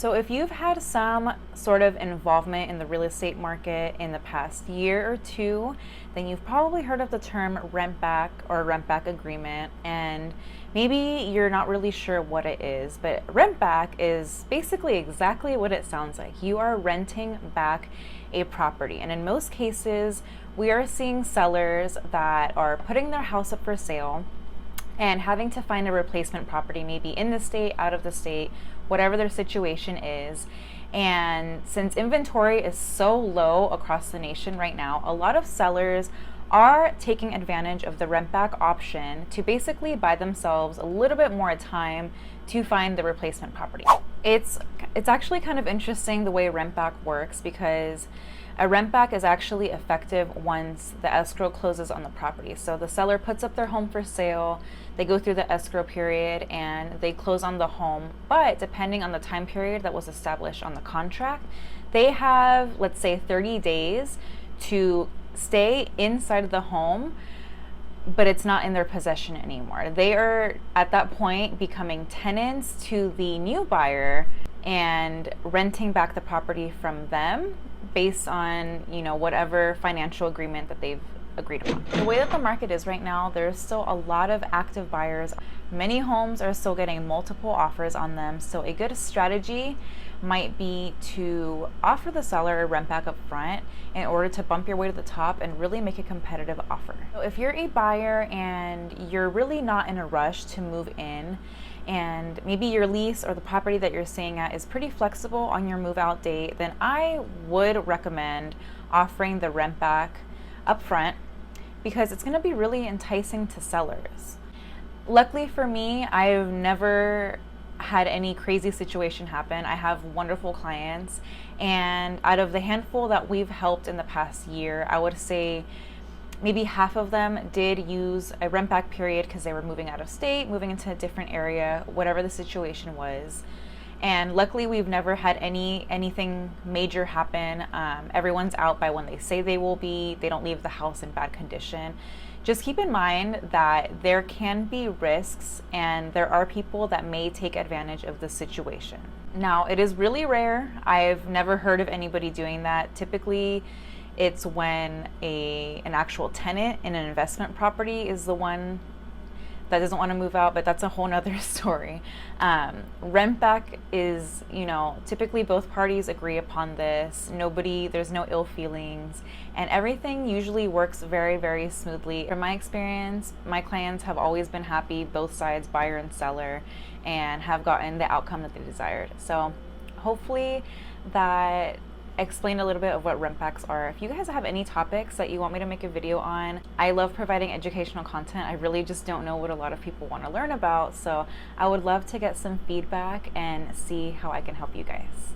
So if you've had some sort of involvement in the real estate market in the past year or two, then you've probably heard of the term rent back or rent back agreement, and maybe you're not really sure what it is, but rent back is basically exactly what it sounds like. You are renting back a property, and in most cases, we are seeing sellers that are putting their house up for sale and having to find a replacement property, maybe in the state, out of the state, whatever their situation is. And since inventory is so low across the nation right now, a lot of sellers are taking advantage of the rent back option to basically buy themselves a little bit more time to find the replacement property. It's actually kind of interesting the way rent back works, because a rent back is actually effective once the escrow closes on the property. So the seller puts up their home for sale, they go through the escrow period, and they close on the home. But depending on the time period that was established on the contract, they have, let's say, 30 days to stay inside of the home, but it's not in their possession anymore. They are at that point becoming tenants to the new buyer and renting back the property from them based on, whatever financial agreement that they've agreed upon. The way that the market is right now, there's still a lot of active buyers. Many homes are still getting multiple offers on them. So a good strategy might be to offer the seller a rent back up front in order to bump your way to the top and really make a competitive offer. So if you're a buyer and you're really not in a rush to move in, and maybe your lease or the property that you're staying at is pretty flexible on your move out date, then I would recommend offering the rent back up front, because it's going to be really enticing to sellers. Luckily for me, I've never had any crazy situation happen. I have wonderful clients, and out of the handful that we've helped in the past year, I would say maybe half of them did use a rent back period because they were moving out of state, moving into a different area, whatever the situation was. And luckily, we've never had anything major happen. Everyone's out by when they say they will be. They don't leave the house in bad condition. Just keep in mind that there can be risks, and there are people that may take advantage of the situation. Now, it is really rare. I've never heard of anybody doing that. Typically, it's when an actual tenant in an investment property is the one that doesn't want to move out, but that's a whole nother story. Rent back is, typically both parties agree upon this. There's no ill feelings, and everything usually works very, very smoothly. From my experience, my clients have always been happy, both sides, buyer and seller, and have gotten the outcome that they desired. So hopefully that explain a little bit of what rent backs are. If you guys have any topics that you want me to make a video on, I love providing educational content. I really just don't know what a lot of people want to learn about, so I would love to get some feedback and see how I can help you guys.